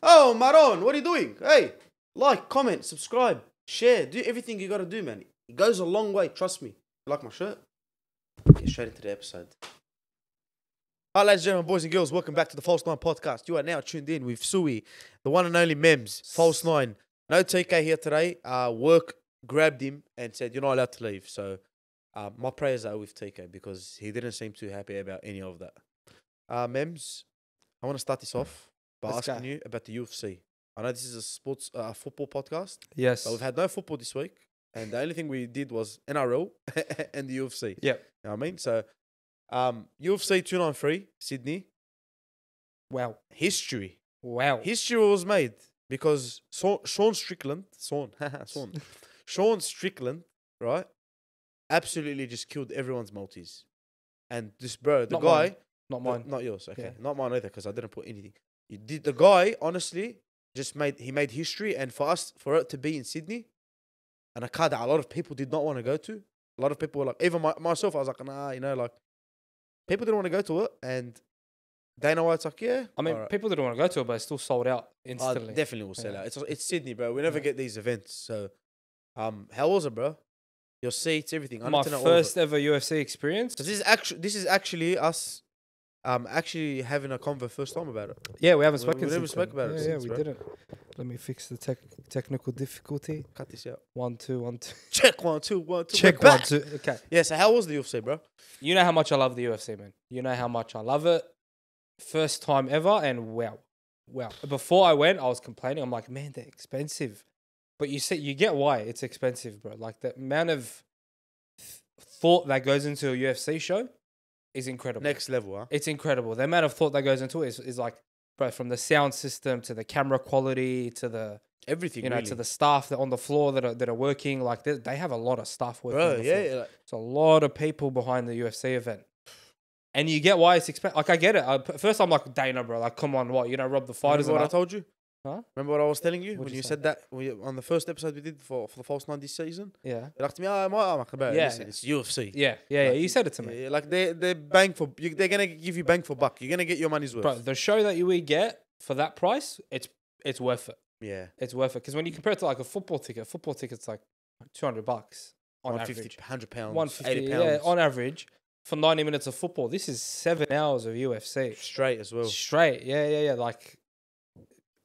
Oh, Maron, what are you doing? Hey, like, comment, subscribe, share, do everything you gotta do, man. It goes a long way, trust me. You like my shirt? Get straight into the episode. Hi, ladies and gentlemen, boys and girls, welcome back to the False Nine podcast. You are now tuned in with Suey, the one and only Mehmz, False Nine. No TK here today. Work grabbed him and said, you're not allowed to leave. So my prayers are with TK because he didn't seem too happy about any of that. Mehmz, I want to start this off by asking you about the UFC. I know this is a football podcast. Yes. But we've had no football this week. And the only thing we did was NRL and the UFC. Yeah. You know what I mean? So, UFC 293, Sydney. Wow. History. Wow. History was made because Sean Strickland, right, absolutely just killed everyone's multis. And this bro, the guy... Not mine. Not yours, okay. Yeah. Not mine either because I didn't put anything. The guy, honestly, he made history. And for it to be in Sydney, and a car that a lot of people did not want to go to. A lot of people were like, even myself, I was like, nah, like, people didn't want to go to it. And Dana White's like, yeah. I mean, people didn't want to go to it, but it's still sold out instantly. Definitely will sell out. It's Sydney, bro. We never get these events. So, how was it, bro? Your seats, everything. My first ever UFC experience. So this is actually us actually having a convo first time about it. Yeah, we haven't spoken. We never spoke about it since, we bro. didn't. Let me fix the technical difficulty. Cut this out. 1 2 1 2. Check 1 2 1 2. Check 1 2. Okay. Yeah. So how was the UFC, bro? You know how much I love the UFC, man. You know how much I love it. First time ever, and wow. Before I went, I was complaining. I'm like, man, they're expensive. But you get why it's expensive, bro. Like the amount of thought that goes into a UFC show is incredible. Next level, huh? It's incredible. The amount of thought that goes into it is like, bro, from the sound system to the camera quality to the everything, you know, really. to the staff that on the floor that are working. Like they have a lot of staff working. Bro, on the floor. yeah. Like, It's a lot of people behind the UFC event. And you get why it's expensive. Like, I get it. First, I'm like, Dana, bro. Like, come on, what? You know, rob the fighters. remember what I told you? Huh? Remember what I was telling you What'd when you you say? said that on the first episode we did for the False Nine this season? Yeah. You're like to me, I'm like, bro, Yeah. listen, it's UFC. Yeah. You said it to me. Yeah, like they're bang for they're gonna give you bang for buck. You're gonna get your money's worth. Bro, the show that we get for that price, it's worth it. Yeah. It's worth it. Because when you compare it to like a football ticket's like $200 on 150, average. 100 pounds, 150, 80 pounds. yeah, on average. For 90 minutes of football, this is 7 hours of UFC. Straight as well. Straight, yeah. Like,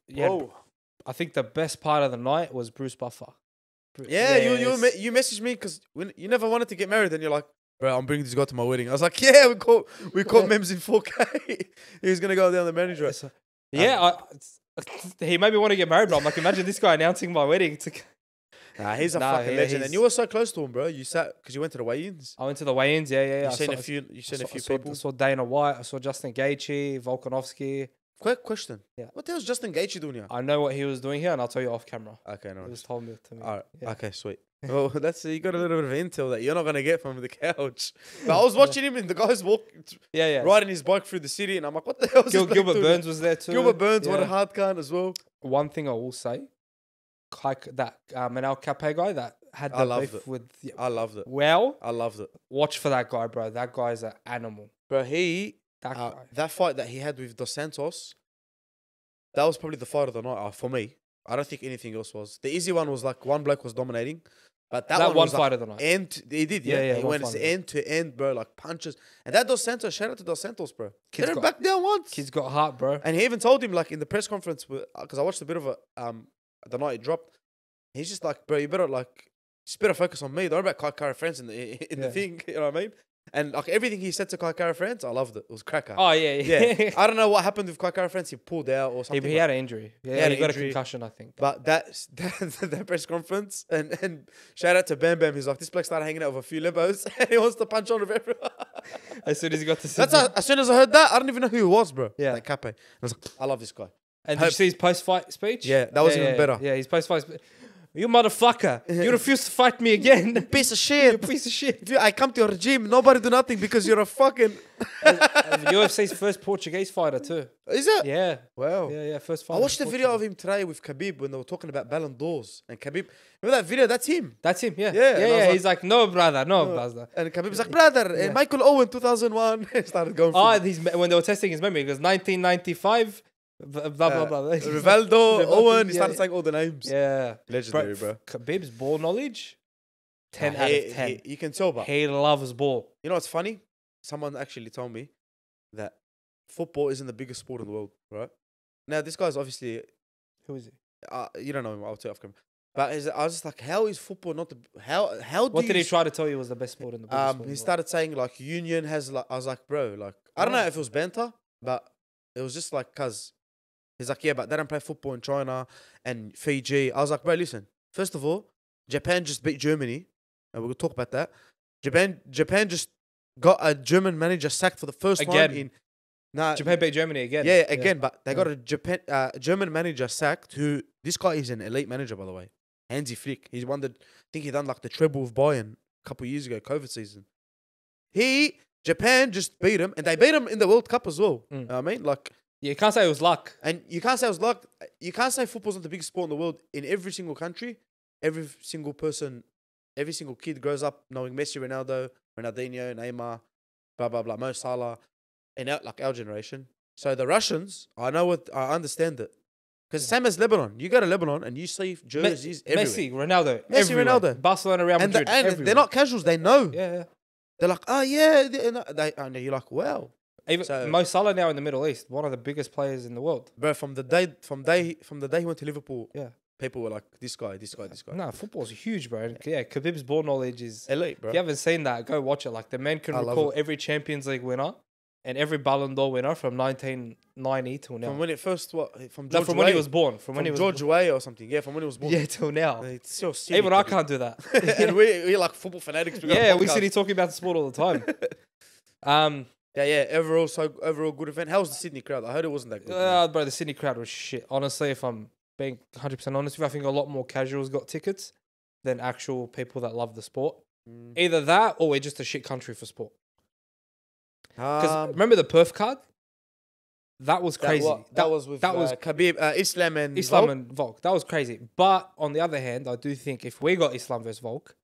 yeah. Whoa. I think the best part of the night was Bruce Buffer. Yeah, you messaged me because you never wanted to get married, and you're like, bro, I'm bringing this guy to my wedding. I was like, yeah, we caught Mehmz in 4K. He was gonna go down the manager. He made me want to get married, but I'm like, imagine this guy announcing my wedding. Nah, he's a fucking legend, and you were so close to him, bro. You sat because you went to the weigh-ins. I went to the weigh-ins, yeah. You seen a few people. I saw Dana White. I saw Justin Gaethje, Volkanovski. Quick question. Yeah. What the hell's Justin Gaethje doing here? I know what he was doing here, and I'll tell you off camera. Okay, no. He just told me to me. All right. Yeah. Okay, sweet. Well, you got a little bit of intel that you're not gonna get from the couch. But I was watching him, and the guy's walking, riding his bike through the city, and I'm like, what the hell is this Gilbert doing? Burns was there too. Gilbert Burns, what a hard cunt as well. One thing I will say, that Manel Cape guy that had I the loved beef it. with. I loved it. Well, I loved it, watch for that guy, bro. That guy's an animal. bro. That fight that he had with Dos Santos, that was probably the fight of the night for me. I don't think anything else was. The easy one was like one bloke was dominating, but that one was fight like of the night. he did, yeah. He went end to end, bro, like punches. And that Dos Santos, shout out to Dos Santos, bro. He didn't back down once. Kid's got heart, bro. And he even told him, like, in the press conference, because I watched a bit of it the night it dropped. He's just like, bro, you better focus on me. Don't worry about Kai France in the thing. You know what I mean? And like everything he said to Kai France, I loved it. It was cracker. Oh yeah. I don't know what happened with Kai France. He pulled out or something. He had an injury. Yeah, he got a concussion, I think. But that press conference and shout out to Bam Bam. He's like, this bloke started hanging out with a few libos and he wants to punch on with everyone. As soon as he got to Sydney. As soon as I heard that, I don't even know who he was, bro. Yeah. Like Cape. I was like, I love this guy. And did you see his post-fight speech? Yeah, that was even better. Yeah, his post-fight speech. You motherfucker. You refuse to fight me again. Piece of shit. You piece of shit. If I come to your gym, nobody do nothing because you're a fucking... UFC's first Portuguese fighter too. Is it? Yeah. Wow. Yeah, first fighter. I watched the video of him today with Khabib when they were talking about Ballon'Dors. And Khabib... Remember that video? That's him. That's him, yeah. Yeah. He's like, no, brother, no, brother. And Khabib's like, brother, Michael Owen, 2001. Started going when they were testing his memory, it was 1995. Blah blah blah. Rivaldo, Owen. He Yeah. started saying all the names. Yeah. Legendary, bro. Khabib's ball knowledge, 10 Nah, out of 10. you can tell, but He loves ball. you know what's funny? Someone actually told me that football isn't the biggest sport in the world, right? Now, this guy's obviously, Who is he? you don't know him, I'll tell you off camera. But I was just like, how is football not the, how do What did you he try to tell you was the best sport in the world? he started saying like Union has like, I was like, bro, like, I don't know if it was banter, but it was just like, cuz he's like, yeah, but they don't play football in China and Fiji. I was like, bro, listen, first of all, Japan just beat Germany, and we'll talk about that. Japan just got a German manager sacked for the first time in. Nah, Japan beat Germany again. Yeah, again, but they got a German manager sacked. Who this guy is an elite manager, by the way. Hansi Flick. He's won the. I think he done like the treble with Bayern a couple of years ago, COVID season. Japan just beat him, and they beat him in the World Cup as well. You know what I mean, like. Yeah, you can't say it was luck. And you can't say it was luck. You can't say football's not the biggest sport in the world. In every single country, every single person, every single kid grows up knowing Messi, Ronaldo, Ronaldinho, Neymar, blah, blah, blah, Mo Salah, and like our generation. So the Russians, I understand it. Because same as Lebanon. You go to Lebanon and you see jerseys everywhere. Messi, Ronaldo. Messi, everywhere. Ronaldo. Barcelona, Real Madrid. And they're not casuals. They know. Yeah. They're like, oh, yeah. And you're like, wow. Even Mo Salah now in the Middle East, one of the biggest players in the world. Bro, from the day he went to Liverpool, Yeah. people were like, this guy. No, football's huge, bro. And yeah, Khabib's ball knowledge is elite, bro. If you haven't seen that, go watch it. Like the man can recall every Champions League winner and every Ballon'Dor winner from 1990 till now. From when it first from when he was born. From when he was George Way or something. Yeah, from when he was born. Yeah, till now. It's so silly. Even I can't do that. And we're like football fanatics. We sit here talking about the sport all the time. Yeah. Overall good event. How was the Sydney crowd? I heard it wasn't that good. Bro, the Sydney crowd was shit. Honestly, if I'm being 100% honest with you, I think a lot more casuals got tickets than actual people that love the sport. Either that or we're just a shit country for sport. Because remember the Perth card? That was crazy. That was Khabib, Islam and Volk. That was crazy. But on the other hand, I do think if we got Islam versus Volk,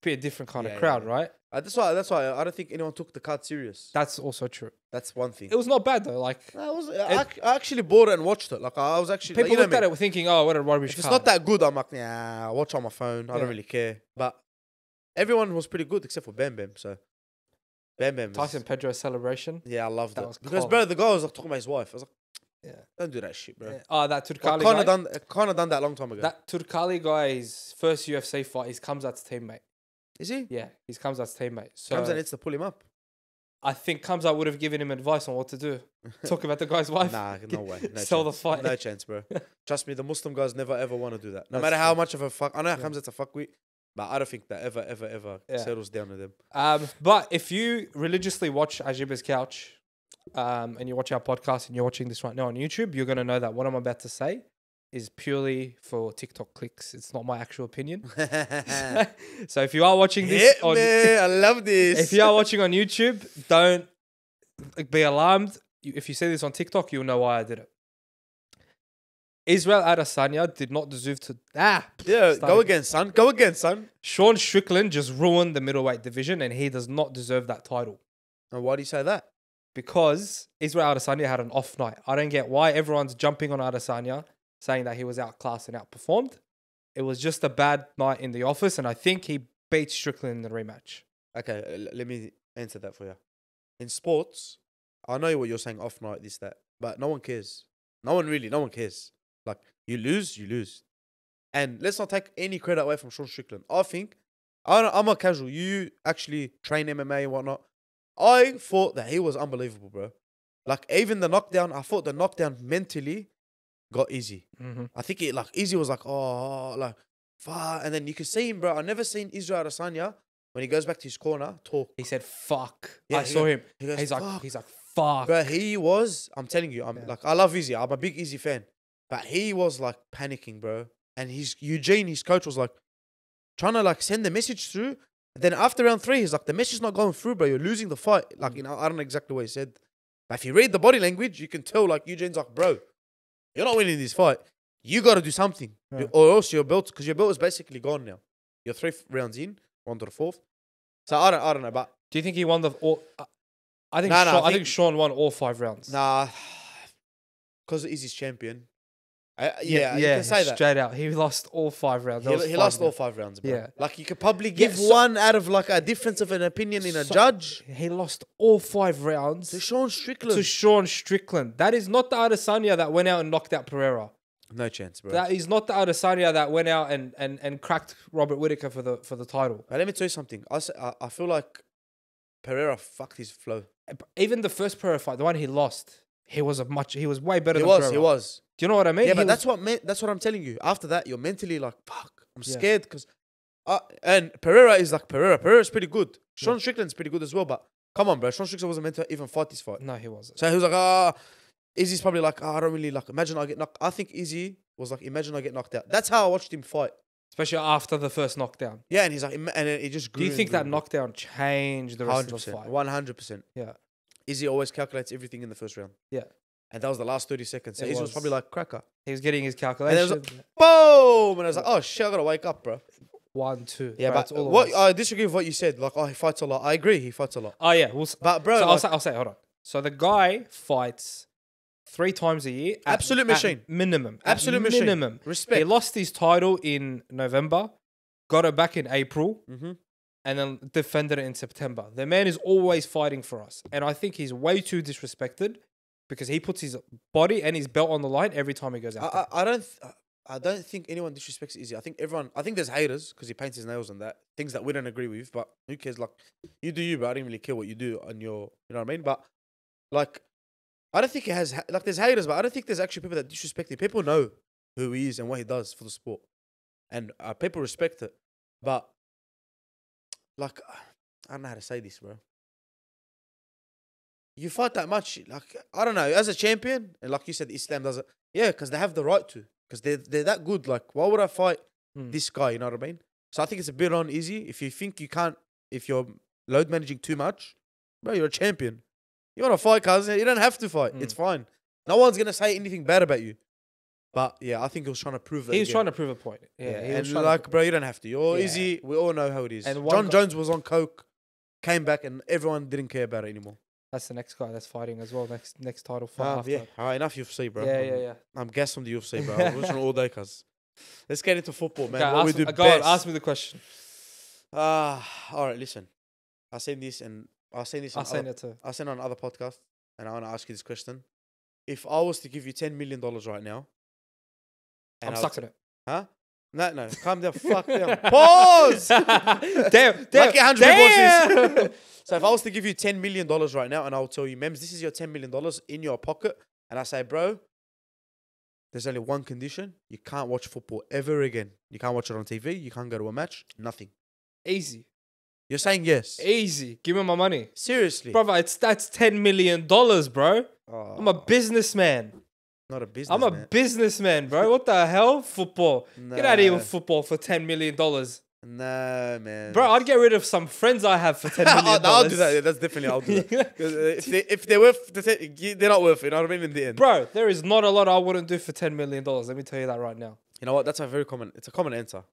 be a different kind of crowd, right? That's why I don't think anyone took the card serious. That's also true. That's one thing. It was not bad though. Like I actually bought it and watched it. Like I was actually people looked at it thinking, oh, what a rubbish card. If it's card. not that good, I'm like, nah, I'll watch on my phone. I don't really care. But everyone was pretty good except for Bam Bam. So Bam Bam. Tyson Pedro celebration. Yeah, I loved it. Because bro, the guy was like talking about his wife. I was like, don't do that shit, bro. Yeah. Oh, that Turkali guy. Kind of done that a long time ago. That Turkali guy's first UFC fight, he's Kamzat's teammate. Is he? Yeah, he's Kamzat's teammate. So Kamzat needs to pull him up. I think Kamzat would have given him advice on what to do. Talk about the guy's wife. Nah, no way. No Sell chance. the fight. No chance, bro. Trust me, the Muslim guys never ever want to do that. No matter how much of a fuck. I know Kamzat's a fuckwit, but I don't think that ever settles down to them. But if you religiously watch Ajiba's Couch, and you watch our podcast and you're watching this right now on YouTube, you're going to know that what I'm about to say is purely for TikTok clicks. It's not my actual opinion. So if you are watching this I love this. If you are watching on YouTube, don't be alarmed. If you see this on TikTok, you'll know why I did it. Israel Adesanya did not deserve to... Go again, son. Sean Strickland just ruined the middleweight division and he does not deserve that title. And why do you say that? Because Israel Adesanya had an off night. I don't get why everyone's jumping on Adesanya, saying that he was outclassed and outperformed. It was just a bad night in the office, and I think he beat Strickland in the rematch. Okay, let me answer that for you. In sports, I know what you're saying, off night, this, that, but no one cares. No one cares. Like, you lose. And let's not take any credit away from Sean Strickland. I think, I'm a casual. You actually train MMA and whatnot. I thought that he was unbelievable, bro. Like, even the knockdown, I thought the knockdown mentally got Izzy. I think Izzy was like, fuck. And then you could see him, bro. I never seen Israel Adesanya, when he goes back to his corner, talk. He said, fuck. Yeah, I saw him. He's like, fuck. Bro, he was, I'm telling you, I love Izzy. I'm a big Izzy fan. But he was like panicking, bro. And Eugene, his coach, was like trying to like send the message through. And then after round 3, he's like, the message not going through, bro. You're losing the fight. Like, I don't know exactly what he said. But if you read the body language, you can tell like Eugene's like, bro, you're not winning this fight. You got to do something. Or else your belt, because your belt is basically gone now. You're 3 rounds in, 1 to the 4th. So I don't know, but do you think he won I think Sean won all 5 rounds. Nah. because Izzy's champion. You can say that. Straight out. He lost all 5 rounds. He lost all 5 rounds, bro. Yeah. Like, you could probably give one out of, like, a difference of an opinion in a judge. He lost all 5 rounds To Sean Strickland. to Sean Strickland. That is not the Adesanya that went out and knocked out Pereira. No chance, bro. That is not the Adesanya that went out and cracked Robert Whittaker for the title. But let me tell you something. I feel like Pereira fucked his flow. Even the first Pereira fight, the one he lost, he was way better than Pereira. He was. Do you know what I mean? Yeah, but that's what I'm telling you. After that, you're mentally like, fuck, I'm scared because, and Pereira is like Pereira. Pereira's pretty good. Sean Strickland's pretty good as well. But come on, bro, Sean Strickland wasn't meant to even fight this fight. No, he wasn't. So he was like, Izzy's probably like, I don't really like. Imagine I get knocked. I think Izzy was like, imagine I get knocked out. That's how I watched him fight. Especially after the first knockdown. Yeah, and he's like, and then he just grew. Do you think that knockdown changed the rest of the fight? 100%. Yeah. Izzy always calculates everything in the first round. Yeah. And that was the last 30 seconds. So Izzy was probably like, cracker. He was getting his And calculation. then it was like, boom! And I was like, oh shit, I gotta wake up, bro. 1, 2. Yeah, bro, but what I disagree with what you said. Like, oh, he fights a lot. I agree, he fights a lot. Oh yeah, But bro, so like, I'll say, hold on. So the guy fights 3 times a year. Absolute machine. Minimum. Absolute machine. Minimum. Respect. He lost his title in November, got it back in April, Mm-hmm. and then defended it in September. The man is always fighting for us, and I think he's way too disrespected because he puts his body and his belt on the line every time he goes out there. I don't think anyone disrespects Izzy. I think there's haters because he paints his nails and that things that we don't agree with. But who cares? Like, you do you, bro. I don't really care what you do on your, you know what I mean? But like, I don't think it has like there's haters, but I don't think there's actually people that disrespect him. People know who he is and what he does for the sport, and people respect it. But like, I don't know how to say this, bro. You fight that much, like, I don't know, as a champion, and like you said, Islam does it. Yeah, because they have the right to. Because they're that good. Like, why would I fight this guy? You know what I mean? So I think it's a bit on Izzy. If you think you can't, if you're load managing too much, bro, you're a champion. You want to fight, cousin? You don't have to fight. It's fine. No one's going to say anything bad about you. But yeah, I think he was trying to prove that. He was trying to prove a point. Yeah, and like, bro, you don't have to. You're Izzy. We all know how it is. And John Jones was on coke, came back, and everyone didn't care about it anymore. That's the next guy that's fighting as well. Next title fight. Yeah. All right, enough UFC, bro. Yeah. I'm gassed from the UFC, bro. I'm watching all day, cuz. Let's get into football, man. Okay, what we do best. Ask me the question. All right, listen. I've seen this and I've seen this. I've seen it too. I've seen it on other podcasts, and I want to ask you this question: if I was to give you $10 million right now, I'm sucking it. Huh? No, calm down, fuck down. Pause. damn. Lucky 100 people watch this. So if I was to give you $10 million right now, and I'll tell you, Mehmz, this is your $10 million in your pocket, and I say, bro, there's only one condition: you can't watch football ever again. You can't watch it on TV. You can't go to a match. Nothing. Easy. You're saying yes? Easy. Give me my money. Seriously, brother. That's $10 million, bro. Oh, I'm a businessman. not a businessman. I'm a businessman, bro. What the hell? Football. Nah. Get out of here with football for $10 million. No, man. Bro, I'd get rid of some friends I have for $10 million. I'll do that. Yeah, that's definitely, I'll do that. 'Cause if they're worth, they're not worth it. You know what I mean? In the end, Bro, there is not a lot I wouldn't do for $10 million. Let me tell you that right now. you know what? That's it's a common answer,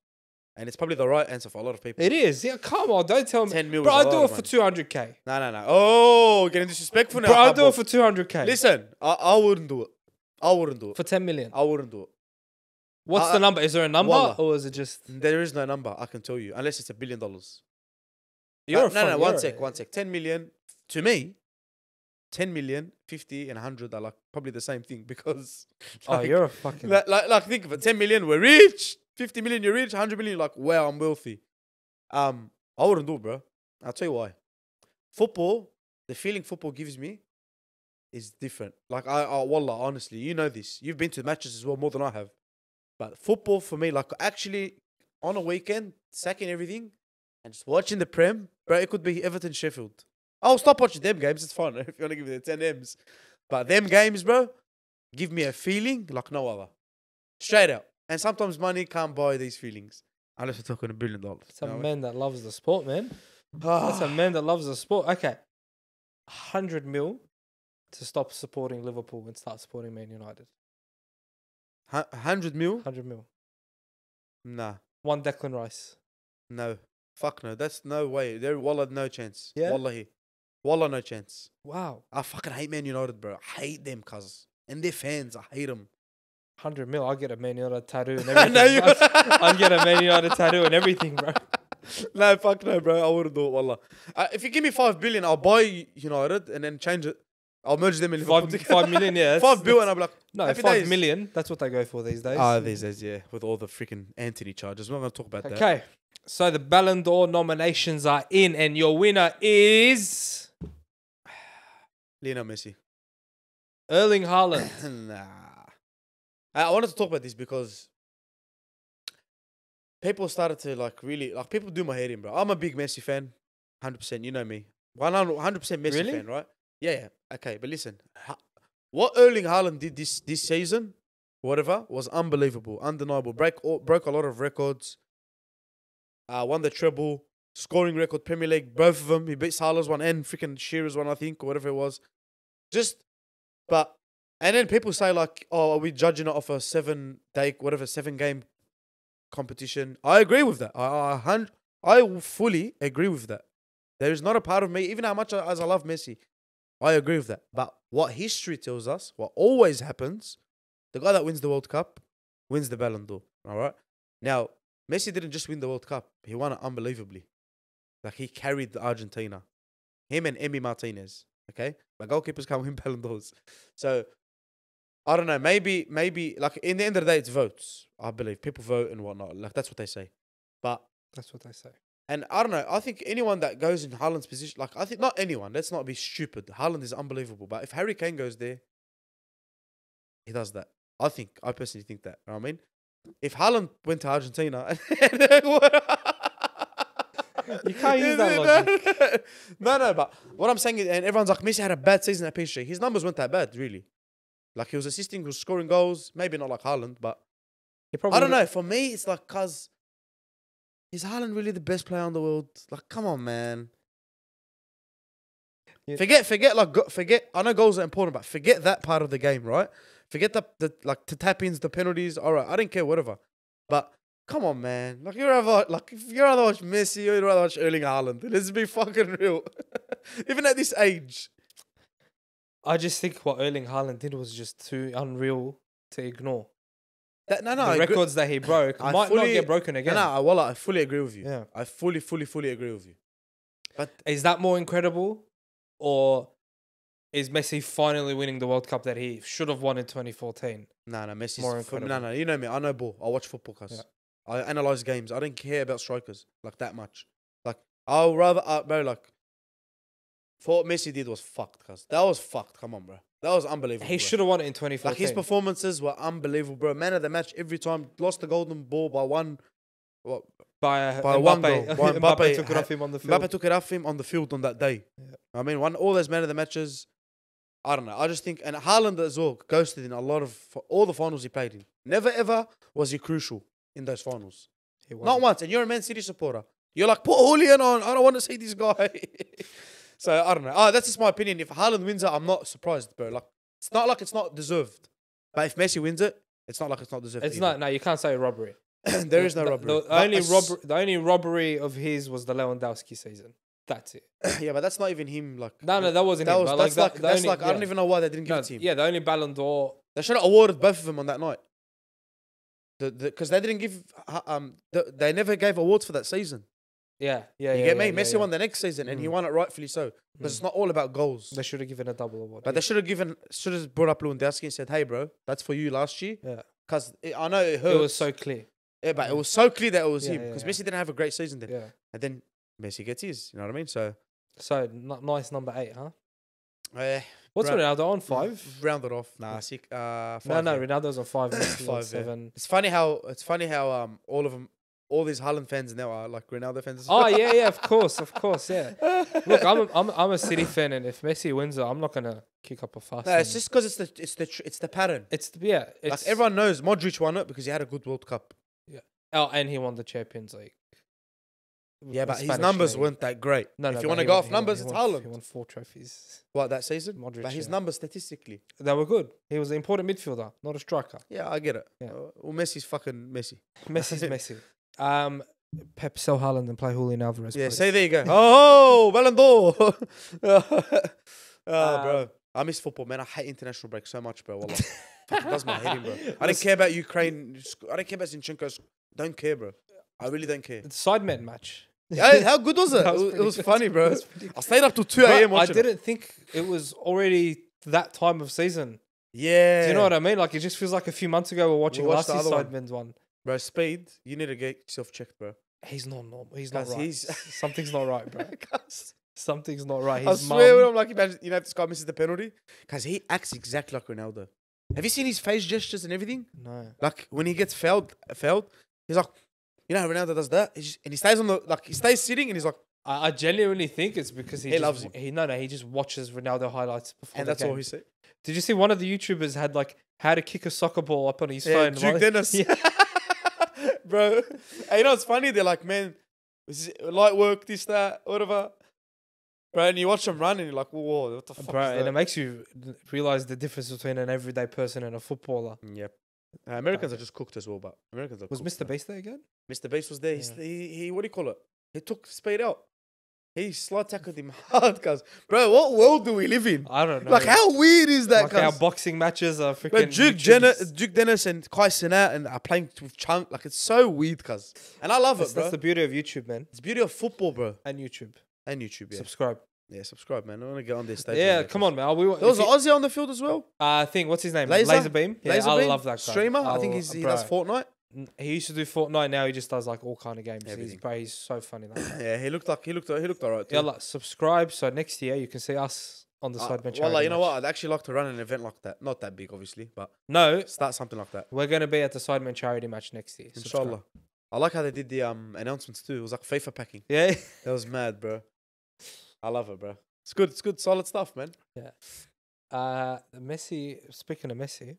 and it's probably the right answer for a lot of people. It is. Yeah, come on. Don't tell me. 10 mil Bro, is a I'd do lot, it for 200K. No. Oh, getting disrespectful now. Bro, I'd do it for 200K. Listen, I wouldn't do it. I wouldn't do it. For 10 million. I wouldn't do it. What's the number? Is there a number? Wallah. Or is it just... There is no number, I can tell you, unless it's $1 billion. No, one sec. 10 million, to me, 10 million, 50 and 100 are like probably the same thing because... Oh, you're a fucking... Like think of it, 10 million, we're rich. 50 million, you're rich. 100 million, like, wow, I'm wealthy. I wouldn't do it, bro. I'll tell you why. Football, the feeling football gives me is different. Like, wallah, honestly, you know this. You've been to matches as well, more than I have. But football for me, like, actually, on a weekend, sacking everything and just watching the Prem, bro, it could be Everton, Sheffield. I'll stop watching them games. It's fine if you want to give me the 10 M's. But them games, bro, give me a feeling like no other. Straight out. And sometimes money can't buy these feelings. Unless we're talking $1 billion. It's a man that loves the sport, man. That's a man that loves the sport. Okay. 100 mil to stop supporting Liverpool and start supporting Man United. 100 mil? 100 mil. Nah. One Declan Rice. No. Fuck no. That's no way. There, wallah, no chance. Yeah? Wallahi. Wallah, no chance. Wow. I fucking hate Man United, bro. I hate them, cuz. And they're fans. I hate them. 100 mil, I'll get a Man United tattoo and I everything. know you. I'll get a Man United tattoo and everything, bro. No, fuck no, bro. I wouldn't do it, wallah. If you give me 5 billion, I'll buy United and then change it. I'll merge them in Liverpool. 5 million, yeah. 5 billion, I'll be like, No, happy 5 days. million. That's what they go for these days. These days, yeah. With all the freaking Anthony charges. We're not going to talk about that. Okay. So the Ballon'Dor nominations are in, and your winner is Lionel Messi. Erling Haaland. Nah. I wanted to talk about this because people started to really people do my head in, bro. I'm a big Messi fan, 100%. You know me, 100% Messi Really? fan, right? Yeah. Okay, but listen, what Erling Haaland did this season, whatever, was unbelievable, undeniable. Broke a lot of records. Won the treble, scoring record, Premier League, both of them. He beat Salah's one and freaking Shearer's one, I think, or whatever it was. And then people say like, oh, are we judging it off a 7-game competition? I agree with that. I fully agree with that. There is not a part of me, even how much as I love Messi, I agree with that. But what history tells us, what always happens, the guy that wins the World Cup wins the Ballon'Dor. All right. Now, Messi didn't just win the World Cup; he won it unbelievably. Like he carried Argentina, him and Emi Martinez. Okay, but goalkeepers can't win Ballon d'Ors. So I don't know. Maybe like in the end of the day, it's votes. I believe people vote and whatnot. Like that's what they say. But That's what they say. and I don't know. I think anyone that goes in Haaland's position, like I think not anyone. Let's not be stupid. Haaland is unbelievable. But if Harry Kane goes there, he does that. I personally think that. You know what I mean? If Haaland went to Argentina, You can't use that logic. No, but what I'm saying is, and everyone's like, Messi had a bad season at PSG. His numbers weren't that bad, really. Like, he was assisting, he was scoring goals. Maybe not like Haaland, but I don't know. For me, it's like, cause is Haaland really the best player in the world? Like, come on, man. Yeah. Forget. I know goals are important, but forget that part of the game, right? Forget the like to tap ins, the penalties. All right, I don't care, whatever. But come on, man. Like if you'd rather watch Messi or you'd rather watch Erling Haaland. Let's be fucking real. Even at this age. I just think what Erling Haaland did was just too unreal to ignore. The records that he broke might not get broken again. I fully agree with you. Yeah. I fully agree with you. But is that more incredible, or is Messi finally winning the World Cup that he should have won in 2014? No, Messi's more incredible. No, you know me. I know ball. I watch football, cuz. Yeah. I analyze games. I don't care about strikers like that much. Like I'll rather, bro. Like for what Messi did was fucked, cuz. That was fucked. Come on, bro. That was unbelievable. He should have won it in 2014. Like his performances were unbelievable, bro. Man of the match every time. Lost the golden ball by one. What? By Mbappe. one goal. Mbappe took it off him on the field. Mbappe took it off him on the field on that day. Yeah. I mean, all those man of the matches. I don't know. I just think, and Haaland as well ghosted in a lot of all the finals he played in. Never ever was he crucial in those finals. Not once. And you're a Man City supporter. You're like, put Julian on. I don't want to see this guy. So I don't know. That's just my opinion. If Haaland wins it, I'm not surprised, bro. Like it's not like it's not deserved. But if Messi wins it, it's not like it's not deserved. It's not. No, you can't say robbery. There is no robbery. The only robbery of his was the Lewandowski season. That's it. Yeah, but that's not even him. Like no, that wasn't him. I don't even know why they didn't give it to him. Yeah, the only Ballon d'Or. They should have awarded both of them on that night. Because they didn't give. They never gave awards for that season. Yeah. You get me? Messi won the next season, and he won it rightfully so. Because it's not all about goals. They should have given a double award. But they should have brought up Lewandowski and said, "Hey, bro, that's for you last year." Yeah. Because I know it hurts. It was so clear. Yeah, but it was so clear that it was him. Because Messi didn't have a great season then. Yeah. And then Messi gets his. You know what I mean? So nice number 8, huh? What's Ronaldo on 5? Round it off. Nah, 6. 5. No, Ronaldo's on 5. Messi's on 5. 7. Yeah. It's funny how all these Haaland fans now are like Ronaldo fans. Oh yeah, of course, yeah. Look, I'm a City fan, and if Messi wins it, I'm not gonna kick up a fuss. No, it's just because it's the pattern. It's like everyone knows Modric won it because he had a good World Cup. Yeah. Oh, and he won the Champions League. Yeah, but his numbers weren't that great. If you want to go off numbers, it's Haaland. He won 4 trophies. What, that season? Modric, but his numbers statistically, they were good. He was an important midfielder, not a striker. Yeah, I get it. Yeah. Well, Messi's fucking Messi. Messi's Messi. Pep, sell Haaland and play Julian Alvarez. Yeah, please. say there you go. Oh, Ballon'Dor. Bro. I miss football, man. I hate international break so much, bro. Wallah. Fucking does my head in, bro. I don't care about Ukraine. I don't care about Zinchenko. Don't care, bro. I really don't care. The Sidemen match. Hey, how good was it? It was funny, bro. I stayed up till 2 a.m. watching I didn't think it was already that time of season. Yeah. Do you know what I mean? Like, it just feels like a few months ago we're watching watched last the year's other Sidemen's one. Bro, Speed, you need to get yourself checked, bro. He's not normal. He's not Guys, right. Something's not right, bro. Something's not right. I His swear, when mum. I'm like, imagine, you know, if this guy misses the penalty, because he acts exactly like Ronaldo. Have you seen his face gestures and everything? No. Like when he gets fouled, he's like, you know, how Ronaldo does that, and he stays on the he stays sitting, and he's like, I genuinely think it's because he loves him. He just watches Ronaldo highlights before and the that's game. all he said. Did you see one of the YouTubers had like how to kick a soccer ball up on his Yeah, phone? Duke like- Dennis, Yeah. bro. And you know what's funny? They're like, man, this is light work, this, that, whatever. Bro, and you watch them run, and you're like, whoa, what the fuck Bro, is and it that? makes you realize the difference between an everyday person and a footballer. Yep. Americans are just cooked as well, but Americans are Was cooked, Mr. man. Beast there again? Mr. Beast was there. Yeah. He what do you call it? He took Speed out. He slide tackled him hard, cuz. Bro, what world do we live in? I don't know. Like, how weird is that, Like our cuz? boxing matches are freaking. But YouTubers. Duke Dennis and Kai Cenat and are playing with Chunk. Like, it's so weird, cuz. And I love it, bro. That's the beauty of YouTube, man, It's the beauty of football, bro. and YouTube. And YouTube, yeah. Subscribe. Yeah, subscribe, man. I want to get on this stage. Yeah, come on, man. There was an Aussie on the field as well. Thing. What's his name? Laser? Laserbeam. Yeah, I Laserbeam? love that guy. Streamer. I think he does Fortnite. He used to do Fortnite. Now he just does like all kind of games. Everything. He's so funny. Like that. Yeah, he looked alright too. Yeah, like subscribe. So next year you can see us on the Sidemen. Well, you know what? I'd actually like to run an event like that. Not that big, obviously, but No, start something like that. we're gonna be at the Sidemen charity match next year. Subscribe. Inshallah. I like how they did the announcements too. It was like FIFA packing. Yeah. That was mad, bro. I love it, bro. It's good. It's good. Solid stuff, man. Messi. Speaking of Messi,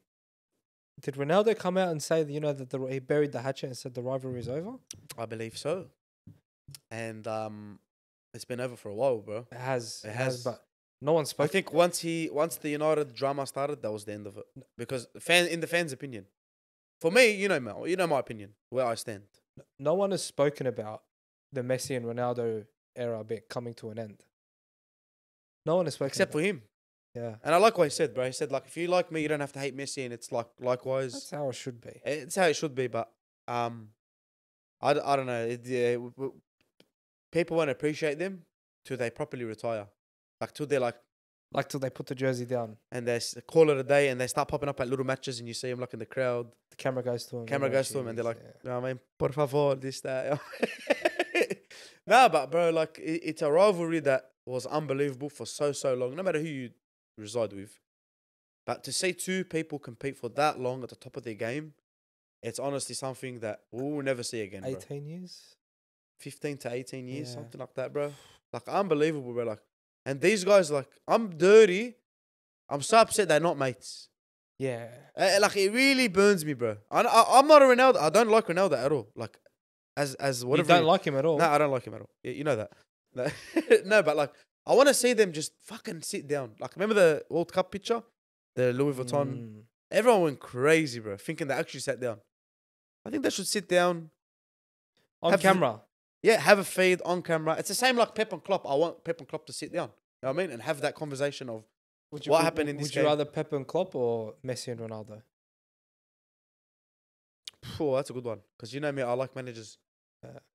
did Ronaldo come out and say that that he buried the hatchet and said the rivalry is over? I believe so. And it's been over for a while, bro. It has. It has. But no one I spoke. think once the United drama started, that was the end of it. Because in the fans' opinion, for me, you know my opinion, where I stand. No one has spoken about the Messi and Ronaldo era bit coming to an end. No one has spoken Except about for him. Yeah. And I like what he said, bro. He said, like, if you like me, you don't have to hate Messi, and it's like likewise. That's how it should be. It's how it should be, but I don't know. People won't appreciate them till they properly retire. Like, till they're like, Till they put the jersey down. and they call it a day, and they start popping up at little matches, and you see them like in the crowd. The camera goes to him. Camera they're goes to him, and they're like, "Jeez, you know what I mean, por favor, this, that. Nah, but bro, like, it's a rivalry that was unbelievable for so long, no matter who you reside with. But to see two people compete for that long at the top of their game, it's honestly something that we'll never see again, bro. 18 years? 15 to 18 years, Yeah. something like that, bro. Like, unbelievable, bro. Like, and these guys, like, I'm dirty. I'm so upset they're not mates. Yeah. Like, it really burns me, bro. I'm not a Ronaldo. I don't like Ronaldo at all. Like, as whatever. You don't like him at all? No, I don't like him at all. You know that. No, no, but like, I want to see them just fucking sit down. Like, remember the World Cup picture? The Louis Vuitton. Everyone went crazy, bro, thinking they actually sat down. I think they should sit down. On have camera? Yeah, have a feed on camera. It's the same like Pep and Klopp. I want Pep and Klopp to sit down. You know what I mean? And have that conversation of what happened in this Would game. you rather Pep and Klopp or Messi and Ronaldo? Oh, that's a good one. Because you know me, I like managers.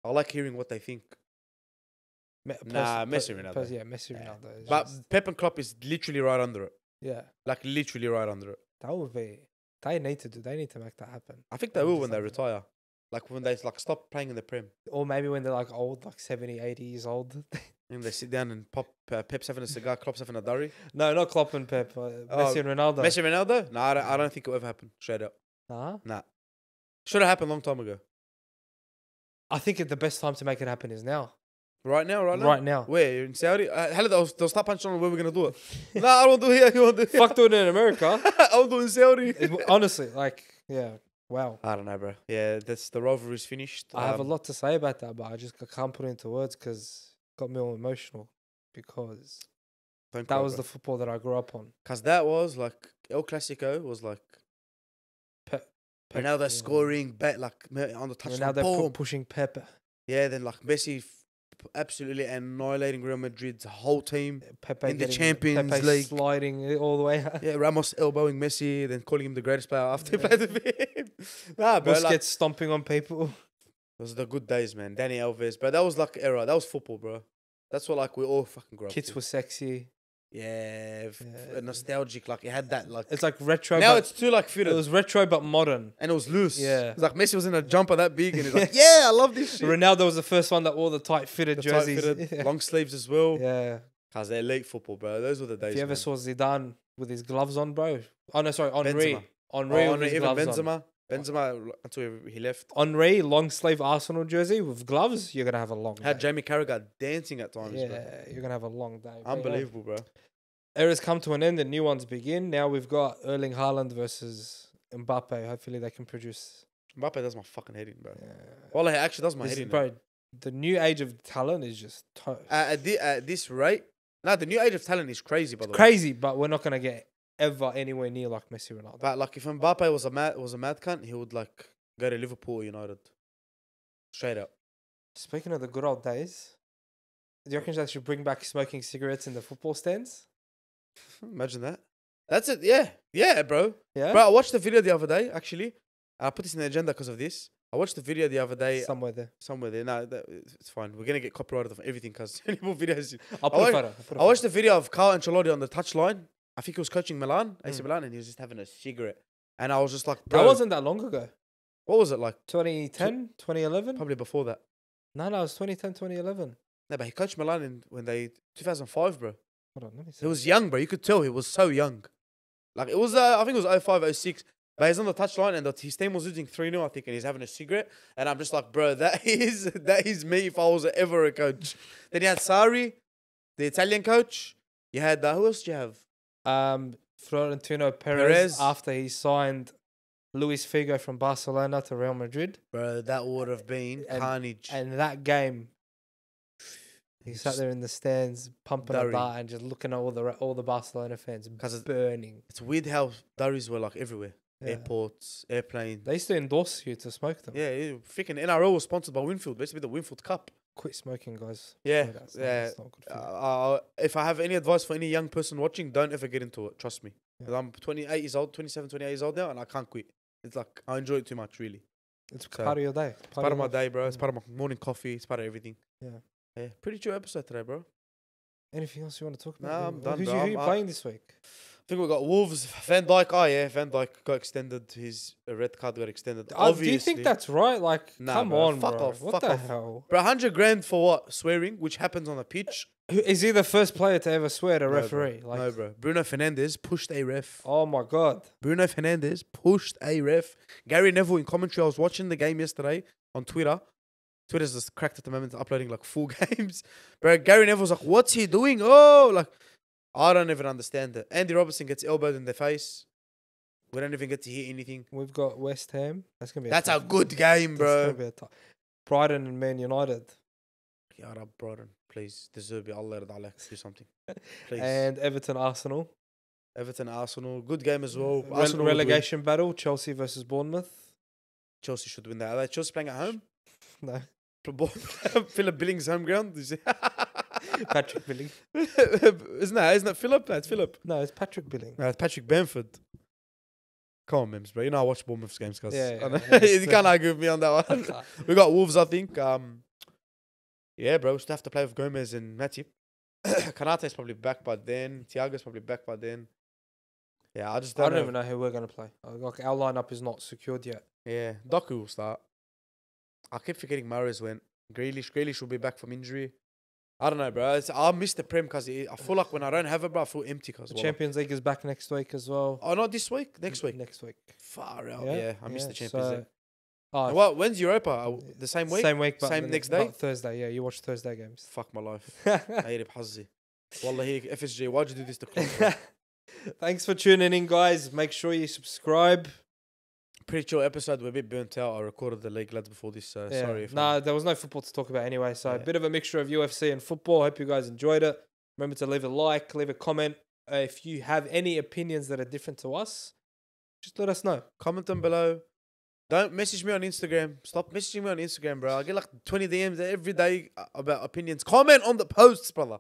I like hearing what they think. Messi and Ronaldo. Yeah, Messi and Ronaldo. But Pep and Klopp is literally right under it. Yeah. Like, literally right under it. That would be... They need to make that happen. I think they will when they retire. Like, when they like stop playing in the Prem. Or maybe when they're like old, like 70, 80 years old. And they sit down and pop. Pep's having a cigar, Klopp's having a durry. No, not Klopp and Pep. Messi and Ronaldo. Messi and Ronaldo? No, I don't think it'll ever happen. Straight up. Nah. Should have happened a long time ago. I think the best time to make it happen is now. Right now? Right now. Where? You're in Saudi? Hell, they'll start punching on where we're going to do it. Nah, I won't do it here. I won't do it here. Fuck doing it in America. I'll do it in Saudi. Honestly, like, yeah. Wow. I don't know, bro. Yeah, the rivalry's finished. I have a lot to say about that, but I can't put it into words because it got me all emotional because that was the football that I grew up on. Because that was like, El Clasico was like, Ronaldo scoring, bet like on the touchline, Ronaldo pushing Pep. Yeah, then like Messi absolutely annihilating Real Madrid's whole team Pepe in the getting- Champions Pepe League. sliding all the way out. Yeah, Ramos elbowing Messi, then calling him the greatest player after he played with him. Nah, bro, Busquets like, stomping on people. those are the good days, man. Danny Alves, bro, that was like era. That was football, bro. That's what like we all fucking grew up Kids to. were sexy. Yeah, nostalgic. Like it had that like. It's like retro. Now but it's too like it fitted. was retro but modern. And it was loose. Yeah. It's like Messi was in a jumper that big and he's like, yeah, I love this shit. Ronaldo was the first one that wore the tight fitted The jerseys. tight-fitted, Yeah. long sleeves as well. Yeah. Cause they're elite football, bro. Those were the days. If you ever man. saw Zidane with his gloves on, bro. Oh no, sorry, Henri. Benzema. Henri with his even gloves on. Benzema until he left. Henri, long sleeve Arsenal jersey with gloves. You're gonna have a long day. Had Jamie Carragher dancing at times, Yeah, bro. you're gonna have a long day. But, Unbelievable, bro. Eras come to an end and new ones begin. Now we've got Erling Haaland versus Mbappe. Hopefully they can produce. Mbappe does my fucking head in, bro. Yeah. Well, he actually does my This head is- in. bro, the new age of talent is just At this rate, the new age of talent is crazy, by the way. crazy, but we're not gonna get ever anywhere near like Messi, Ronaldo. But like, if Mbappe was a mad cunt, he would like go to Liverpool or United. Straight up. Speaking of the good old days, do you reckon they should bring back smoking cigarettes in the football stands? Imagine that. That's it. Yeah, bro. Yeah, Bro, I watched the video the other day. Actually, I put this in the agenda because of this. I watched the video the other day. somewhere there. Somewhere there. No, it's fine. We're gonna get copyrighted of everything because any more videos. I'll put a photo. I watched the video of Carlo Ancelotti on the touchline. I think he was coaching Milan, AC Mm. Milan, and he was just having a cigarette. And I was just like, That bro, wasn't that long ago. what was it like? 2010, 2011? Probably before that. No, it was 2010, 2011. No, but he coached Milan when they 2005, bro. Hold on, let me see. He was young, bro. You could tell he was so young. Like it was, I think it was 05, 06. But he's on the touchline and his team was losing 3-0, I think, and he's having a cigarette. And I'm just like, bro, that is me if I was ever a coach. Then you had Sarri, the Italian coach. You had, who else do you have? Florentino Perez Perez. after he signed Luis Figo from Barcelona to Real Madrid. Bro, that would have been And- carnage. And that game, he sat there in the stands pumping a Durry. dart and just looking at all the Barcelona fans 'Cause it's- burning. It's weird how Durries were like everywhere. Yeah. Airports, airplanes. They used to endorse you to smoke them. Yeah, freaking NRL was sponsored by Winfield. Basically, the Winfield Cup. Quit smoking, guys. Yeah, That's yeah. not good for you. If I have any advice for any young person watching, don't ever get into it. Trust me. 'Cause Yeah. I'm 28 years old, 27, 28 years old now, and I can't quit. It's like, I enjoy it too much, really. It's So, part of your day. It's part of my life. day, bro. It's Yeah. part of my morning coffee. It's part of everything. Yeah. Yeah. Pretty chill episode today, bro. Anything else you want to talk about? Nah, I'm done, Who's bro. who you playing this week? I think we got Wolves. Van Dijk. Oh, yeah. Van Dijk got extended. His red card got extended. Do Obviously. you think that's right? Like, Nah, come bro. on, Fuck bro. off, What fuck the off. hell? Bro, 100 grand for what? Swearing, which happens on the pitch. Is he the first player to ever swear at a No, bro. referee? Like, No, bro. Bruno Fernandes pushed a ref. oh my god. Bruno Fernandes pushed a ref. Gary Neville in commentary. I was watching the game yesterday on Twitter. Twitter's just cracked at the moment, uploading like full games. Bro, Gary Neville's like, what's he doing? Oh, like, I don't even understand it. Andy Robertson gets elbowed in the face. We don't even get to hear anything. We've got West Ham. That's gonna be. That's a tough- good game, that's bro. gonna be a tough- Brighton and Man United. Ya Rab, Brighton, please. Deserve it. Allah do something. Please. And Everton Arsenal. Everton, Arsenal. Good game as well. Rel- Arsenal would win. relegation battle. Chelsea versus Bournemouth. Chelsea should win that. Are they Chelsea playing at home? No. Philip Billings' home ground. Patrick Billing. Isn't that Philip? No, it's Philip. No, it's Patrick Billing. No, it's Patrick Bamford. Come on, Mehmz, bro. You know I watch Bournemouth's games, guys. Yeah, I know. yeah, You can't argue with me on that one. We got Wolves, I think. Yeah, bro. We still have to play with Gomez and Matip. Kanate's probably back by then. Thiago's probably back by then. Yeah, I just I don't, don't know. even know who we're gonna play. Like, our lineup is not secured yet. Yeah, Doku will start. I keep forgetting Mahrez went. Grealish will be back from injury. I don't know, bro. I miss the Prem because I feel like when I don't have it, bro, I feel empty. Cause The Champions League is back next week as well. Oh, not this week. Next week. Next week. Far out. Yeah, I miss the Champions so- League. Oh, And what? When's Europa? The same week. Same week, but Same the next but day? Thursday. Yeah, you watch Thursday games. Fuck my life. I hate it, Hazzi. Wallahi, FSG, why'd you do this to club, bro? Thanks for tuning in, guys. Make sure you subscribe. Pretty chill episode. We're a bit burnt out. I recorded the league lads before this, so Yeah. sorry if Nah, there was no football to talk about anyway. So a Yeah. bit of a mixture of UFC and football. Hope you guys enjoyed it. Remember to leave a like, leave a comment. If you have any opinions that are different to us, just let us know. comment them below. Don't message me on Instagram. Stop messaging me on Instagram, bro. I get like 20 DMs every day about opinions. Comment on the posts, brother.